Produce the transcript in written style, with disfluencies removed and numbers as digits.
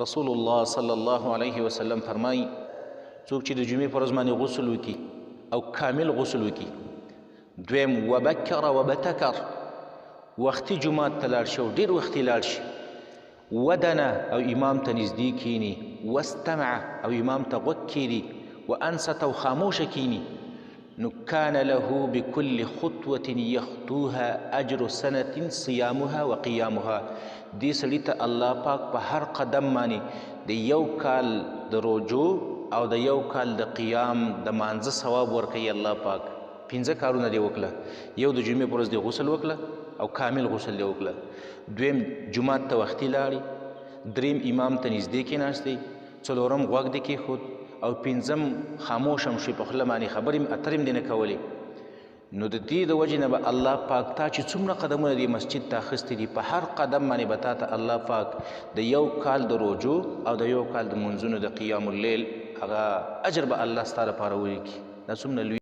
رسول الله صلی الله علیه وسلم فرمایي څوک چې د جمعې په ورځ باندې غسل وکړي او کامل غسل وکړي، دویم وبکر وبتکر، وختي جومات ته لاړ شي او ډېر وختي لاړ شي، ودنه او امام ته نږدې کینی، واستمع او امام ته غوږ کیږدي، وانصت او خاموشه کینی، نو کان له بكل خطوة یخطوها اجر سنة صیامها وقیامها. دې سړي ته الله پاک په هر قدم باندې د یو کال د روجو او د یو کال د قیام د مانځه ثواب ورکوي الله پاک. 5 کارونه دې وکړه، یو د جمعې پر ورځ دې غسل وکړه او کامل غسل دې وکړه، دویم جومات ته وختي لاړې، دریم امام ته نږدې کېناستې، څلورم غوږ دې کېښود او پنځم خاموش هم شوې، په خوله باندې خبرې اترې دې نه کولې. نو د دې د وجې نه به الله پاک تا چې څومره قدمونه دې مسجد ته اخیستي دي، په هر قدم باندې به تا ته الله پاک د یو کال د روجو او د یو کال د منځونو د قیام اللیل هغه اجر به الله ستا لپاره ولیکي. دا څومره لوی